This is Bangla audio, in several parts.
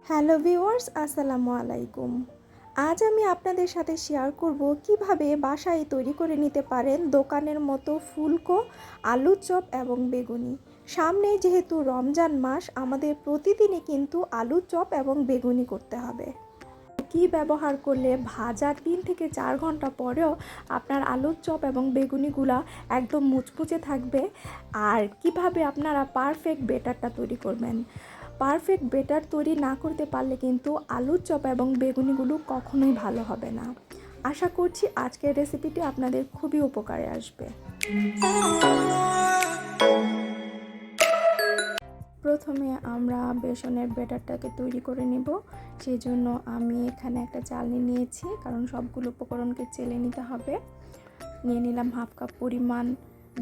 হ্যালো ভিউয়ার্স, আসসালামু আলাইকুম। আজ আমি আপনাদের সাথে শেয়ার করব কিভাবে বাসায় তৈরি করে নিতে পারেন দোকানের মতো ফুলকো, আলুর চপ এবং বেগুনি। সামনে যেহেতু রমজান মাস, আমাদের প্রতিদিনই কিন্তু আলুর চপ এবং বেগুনি করতে হবে। কি ব্যবহার করলে ভাজা 3 থেকে 4 ঘন্টা পরেও আপনার আলুর চপ এবং বেগুনিগুলা একদম মুচমুচে থাকবে, আর কিভাবে আপনারা পারফেক্ট বেটারটা তৈরি করবেন। পারফেক্ট বেটার তৈরি না করতে পারলে কিন্তু আলুর চপ এবং বেগুনিগুলো কখনোই ভালো হবে না। আশা করছি আজকের রেসিপিটি আপনাদের খুবই উপকারে আসবে। প্রথমে আমরা বেসনের ব্যাটারটাকে তৈরি করে নেব। সেই জন্য আমি এখানে একটা চালনি নিয়েছি, কারণ সবগুলো উপকরণকে চেলে নিতে হবে। নিয়ে নিলাম হাফ কাপ পরিমাণ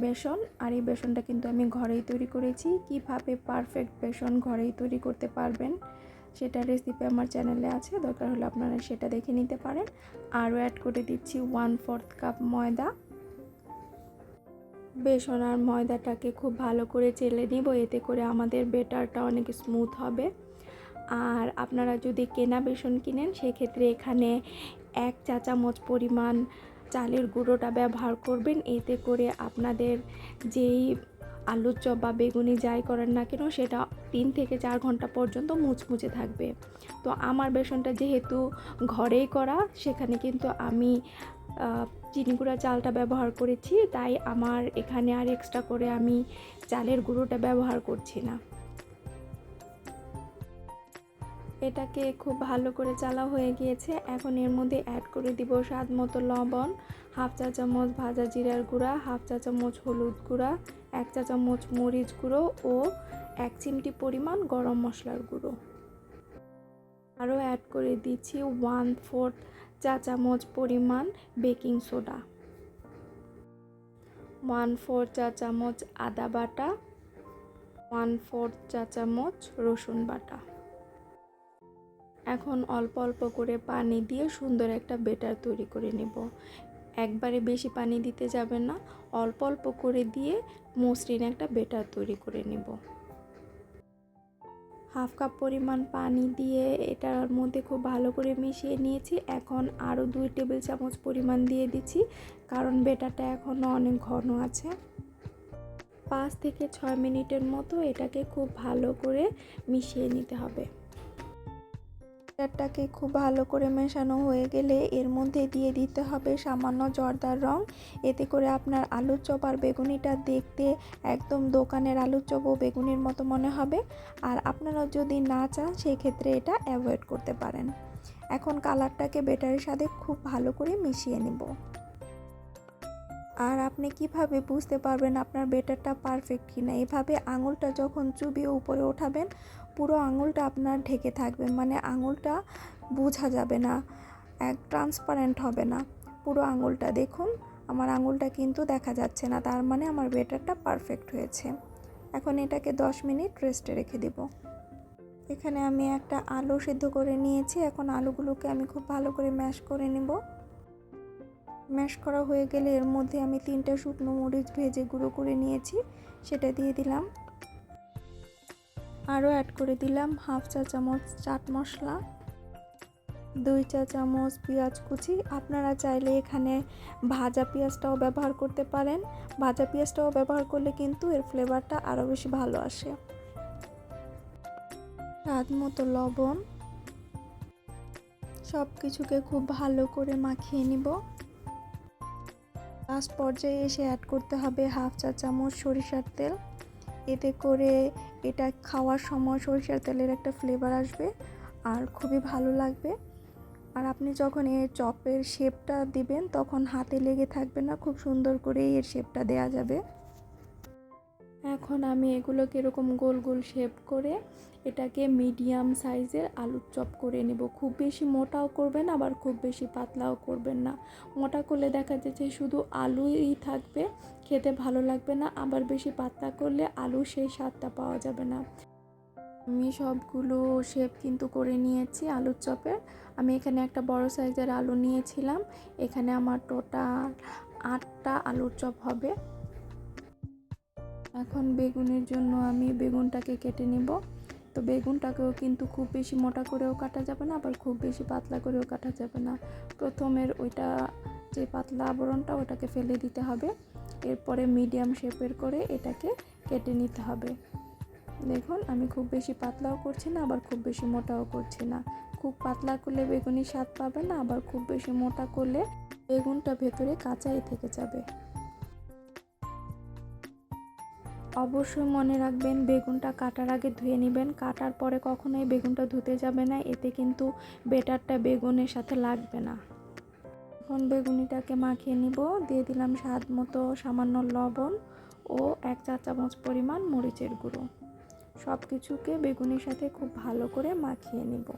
বেসন, আর এই বেসনটা কিন্তু আমি ঘরেই তৈরি করেছি। কিভাবে পারফেক্ট বেসন ঘরেই তৈরি করতে পারবেন সেটা রেসিপি আমার চ্যানেলে আছে, দরকার হলে আপনারা সেটা দেখে নিতে পারেন। আরও অ্যাড করে দিচ্ছি 1/4 কাপ ময়দা। বেসন আর ময়দাটাকে খুব ভালো করে চেলে নিব, এতে করে আমাদের বেটারটা অনেক স্মুথ হবে। আর আপনারা যদি কেনা বেসন কিনেন, সেক্ষেত্রে এখানে 1 চা চামচ পরিমাণ চালের গুঁড়োটা ব্যবহার করবেন। এতে করে আপনাদের যেই আলুর চপ বা বেগুনি যাই করেন না কেন, সেটা 3 থেকে 4 ঘন্টা পর্যন্ত মুচমুচে থাকবে। তো আমার বেসনটা যেহেতু ঘরেই করা, সেখানে কিন্তু আমি চিনি গুঁড়া চালটা ব্যবহার করেছি, তাই আমার এখানে আর এক্সট্রা করে আমি চালের গুঁড়োটা ব্যবহার করছি না। এটাকে খুব ভালো করে চালা হয়ে গিয়েছে। এখন এর মধ্যে অ্যাড করে দিব স্বাদ মতো লবণ, হাফ চা চামচ ভাজা জিরার গুঁড়া, হাফ চা চামচ হলুদ গুঁড়া, 1 চা চামচ মরিচ গুঁড়ো ও 1 চিমটি পরিমাণ গরম মশলার গুঁড়ো। আরও অ্যাড করে দিচ্ছি 1/4 চা চামচ পরিমাণ বেকিং সোডা, 1/4 চা চামচ আদা বাটা, 1/4 চা চামচ রসুন বাটা। এখন অল্প অল্প করে পানি দিয়ে সুন্দর একটা বেটার তৈরি করে নেব। একবারে বেশি পানি দিতে যাবেন না, অল্প অল্প করে দিয়ে মসৃণ একটা বেটার তৈরি করে নেব। হাফ কাপ পরিমাণ পানি দিয়ে এটার মধ্যে খুব ভালো করে মিশিয়ে নিয়েছি। এখন আরও 2 টেবিল চামচ পরিমাণ দিয়ে দিচ্ছি, কারণ বেটারটা এখনও অনেক ঘন আছে। 5 থেকে 6 মিনিটের মতো এটাকে খুব ভালো করে মিশিয়ে নিতে হবে। ব্যাটারটাকে খুব ভালো করে মেশানো হয়ে গেলে এর মধ্যে দিয়ে দিতে হবে সামান্য জর্দার রং। এতে করে আপনার আলুর চপ আর বেগুনিটা দেখতে একদম দোকানের আলুর চপ ও বেগুনির মতো মনে হবে। আর আপনারা যদি না চান, সেই ক্ষেত্রে এটা অ্যাভয়েড করতে পারেন। এখন কালারটাকে বেটারের সাথে খুব ভালো করে মিশিয়ে নেব। আর আপনি কিভাবে বুঝতে পারবেন আপনার বেটারটা পারফেক্ট কিনা? এভাবে আঙুলটা যখন চুবিয়ে উপরে ওঠাবেন, পুরো আঙুলটা আপনার ঢেকে থাকবে, মানে আঙুলটা বোঝা যাবে না, ট্রান্সপারেন্ট হবে না। পুরো আঙুলটা দেখুন, আমার আঙুলটা কিন্তু দেখা যাচ্ছে না, তার মানে আমার বেটারটা পারফেক্ট হয়েছে। এখন এটাকে 10 মিনিট রেস্টে রেখে দেব। এখানে আমি একটা আলু সিদ্ধ করে নিয়েছি। এখন আলুগুলোকে আমি খুব ভালো করে ম্যাশ করে নেব। ম্যাশ করা হয়ে গেলে এর মধ্যে আমি 3টা শুকনো মরিচ ভেজে গুঁড়ো করে নিয়েছি, সেটা দিয়ে দিলাম। আরও অ্যাড করে দিলাম হাফ চা চামচ চাট মশলা, 2 চা চামচ পেঁয়াজ কুচি। আপনারা চাইলে এখানে ভাজা পেঁয়াজটাও ব্যবহার করতে পারেন। ভাজা পেঁয়াজটাও ব্যবহার করলে কিন্তু এর ফ্লেভারটা আরও বেশি ভালো আসে। স্বাদ মতো লবণ। সব কিছুকে খুব ভালো করে মাখিয়ে নিব। লাস্ট পর্যায়ে এসে অ্যাড করতে হবে হাফ চা চামচ সরিষার তেল। এতে করে এটা খাওয়ার সময় সরিষার তেলের একটা ফ্লেভার আসবে আর খুবই ভালো লাগবে। আর আপনি যখন এর চপের শেপটা দিবেন, তখন হাতে লেগে থাকবে না, খুব সুন্দর করে এর শেপটা দেয়া যাবে। এখন আমি এগুলোকে এরকম গোল গোল শেপ করে এটাকে মিডিয়াম সাইজের আলুর চপ করে নেব। খুব বেশি মোটাও করবেন, আবার খুব বেশি পাতলাও করবেন না। মোটা করলে দেখা যাচ্ছে শুধু আলুই থাকবে, খেতে ভালো লাগবে না। আবার বেশি পাতলা করলে আলুর সেই স্বাদটা পাওয়া যাবে না। আমি সবগুলো শেপ কিন্তু করে নিয়েছি আলুর চপের। আমি এখানে একটা বড় সাইজের আলু নিয়েছিলাম। এখানে আমার টোটাল 8টা আলুর চপ হবে। এখন বেগুনের জন্য আমি বেগুনটাকে কেটে নেব। তো বেগুনটাকেও কিন্তু খুব বেশি মোটা করেও কাটা যাবে না, আবার খুব বেশি পাতলা করেও কাটা যাবে না। প্রথমের ওইটা যে পাতলা আবরণটা ওটাকে ফেলে দিতে হবে, এরপরে মিডিয়াম শেপের করে এটাকে কেটে নিতে হবে। দেখুন আমি খুব বেশি পাতলাও করছি না, আবার খুব বেশি মোটাও করছি না। খুব পাতলা করলে বেগুনির স্বাদ পাবে না, আবার খুব বেশি মোটা করলে বেগুনটা ভেতরে কাঁচাই থেকে যাবে। অবশ্যই মনে রাখবেন বেগুনটা কাটার আগে ধুয়ে নেবেন, কাটার পরে কখনোই বেগুনটা ধুতে যাবে না, এতে কিন্তু বেটারটা বেগুনের সাথে লাগবে না। এখন বেগুনিটাকে মাখিয়ে নিব, দিয়ে দিলাম স্বাদ মতো সামান্য লবণ ও 1 চা চামচ পরিমাণ মরিচের গুঁড়ো। সব কিছুকে বেগুনির সাথে খুব ভালো করে মাখিয়ে নিব।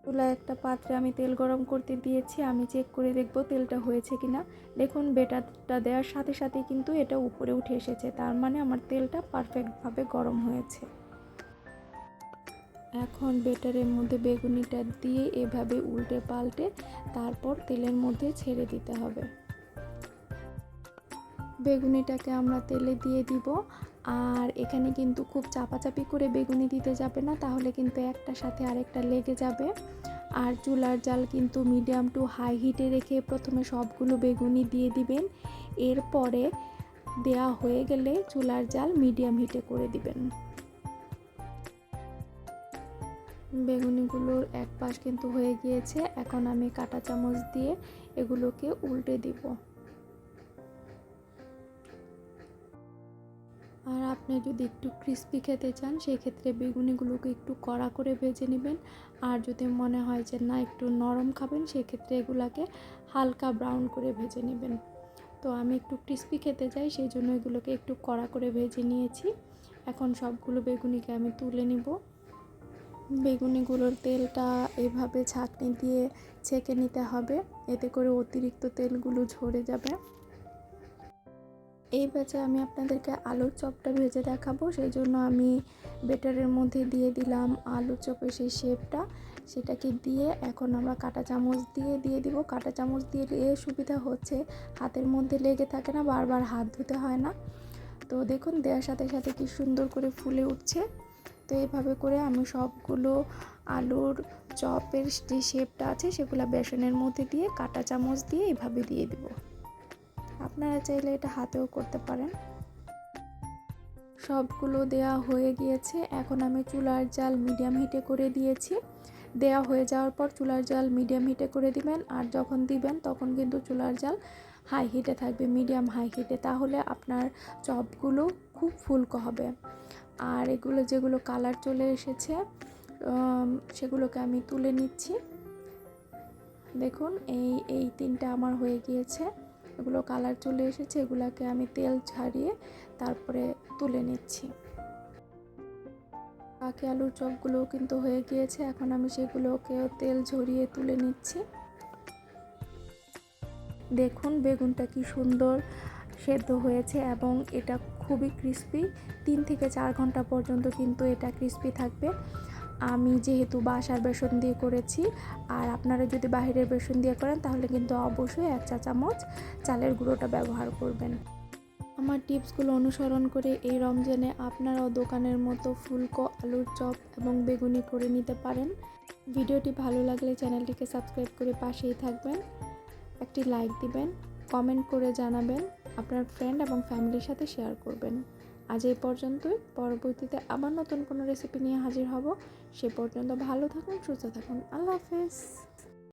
চুলায় একটা পাত্রে আমি তেল গরম করতে দিয়েছি, আমি চেক করে দেখব তেলটা হয়েছে কিনা। দেখুন বেটারটা দেওয়ার সাথে সাথে কিন্তু এটা উপরে উঠে এসেছে, তার মানে আমার তেলটা পারফেক্টভাবে গরম হয়েছে। এখন বেটারের মধ্যে বেগুনিটা দিয়ে এভাবে উল্টে পাল্টে তারপর তেলের মধ্যে ছেড়ে দিতে হবে। বেগুনিটাকে আমরা তেলে দিয়ে দিব, আর এখানে কিন্তু খুব চাপাচাপি করে বেগুনি দিতে যাবে না, তাহলে কিন্তু একটার সাথে আরেকটা লেগে যাবে। আর চুলার জাল কিন্তু মিডিয়াম টু হাই হিটে রেখে প্রথমে সবগুলো বেগুনি দিয়ে দিবেন, এরপরে দেয়া হয়ে গেলে চুলার জাল মিডিয়াম হিটে করে দিবেন। বেগুনিগুলোর এক পাশ কিন্তু হয়ে গিয়েছে, এখন আমি কাঁটা চামচ দিয়ে এগুলোকে উল্টে দিব। আর আপনি যদি একটু ক্রিস্পি খেতে চান সেক্ষেত্রে বেগুনিগুলোকে একটু কড়া করে ভেজে নেবেন, আর যদি মনে হয় যে না একটু নরম খাবেন সেক্ষেত্রে এগুলাকে হালকা ব্রাউন করে ভেজে নেবেন। তো আমি একটু ক্রিস্পি খেতে চাই, সেই জন্য এগুলোকে একটু কড়া করে ভেজে নিয়েছি। এখন সবগুলো বেগুনিকে আমি তুলে নিব। বেগুনিগুলোর তেলটা এভাবে ছাঁকনি দিয়ে ছেঁকে নিতে হবে, এতে করে অতিরিক্ত তেলগুলো ঝরে যাবে। এই ব্যাচে আমি আপনাদেরকে আলুর চপটা ভেজে দেখাবো, সেই জন্য আমি বেটারের মধ্যে দিয়ে দিলাম আলুর চপের সেই শেপটা, সেটাকে দিয়ে এখন আমরা কাঁটা চামচ দিয়ে দিব। কাঁটা চামচ দিয়ে সুবিধা হচ্ছে হাতের মধ্যে লেগে থাকে না, বারবার হাত ধুতে হয় না। তো দেখুন দেওয়ার সাথে সাথে কি সুন্দর করে ফুলে উঠছে। তো এইভাবে করে আমি সবগুলো আলুর চপের যে শেপটা আছে সেগুলো বেসনের মধ্যে দিয়ে কাঁটা চামচ দিয়ে এভাবে দিয়ে দিব। আপনারা চাইলে এটা হাতেও করতে পারেন। সবগুলো দেয়া হয়ে গিয়েছে, এখন আমি চুলার জাল মিডিয়াম হিটে করে দিয়েছি। দেয়া হয়ে যাওয়ার পর চুলার জাল মিডিয়াম হিটে করে দিবেন, আর যখন দিবেন তখন কিন্তু চুলার জাল হাই হিটে থাকবে, মিডিয়াম হাই হিটে, তাহলে আপনার চপগুলো খুব ফুলকো হবে। আর এগুলো যেগুলো কালার চলে এসেছে সেগুলোকে আমি তুলে নিচ্ছি। দেখুন এই তিনটা আমার হয়ে গিয়েছে, এগুলো কালার চলে এসেছে, এগুলোকে আমি তেল ঝারিয়ে তারপরে তুলে নিচ্ছি। বাকি আলুর চপগুলোও কিন্তু হয়ে গিয়েছে, এখন আমি সেগুলোকেও তেল ঝরিয়ে তুলে নিচ্ছি। দেখুন বেগুনটা কি সুন্দর সেদ্ধ হয়েছে এবং এটা খুবই ক্রিস্পি। 3 থেকে 4 ঘন্টা পর্যন্ত কিন্তু এটা ক্রিস্পি থাকবে। আমি যেহেতু বাসার বেসন দিয়ে করেছি, আর আপনারা যদি বাইরের বেসন দিয়ে করেন তাহলে কিন্তু অবশ্যই 1 চা চামচ চালের গুঁড়োটা ব্যবহার করবেন। আমার টিপসগুলো অনুসরণ করে এই রমজানে আপনারাও দোকানের মতো ফুলকো আলুর চপ এবং বেগুনি করে নিতে পারেন। ভিডিওটি ভালো লাগলে চ্যানেলটিকে সাবস্ক্রাইব করে পাশেই থাকবেন, একটি লাইক দিবেন, কমেন্ট করে জানাবেন, আপনার ফ্রেন্ড এবং ফ্যামিলির সাথে শেয়ার করবেন। আজ এই পর্যন্তই, পরবর্তীতে আবার নতুন কোনো রেসিপি নিয়ে হাজির হব। সে পর্যন্ত ভালো থাকুন, সুস্থ থাকুন, আল্লাহ হাফেজ।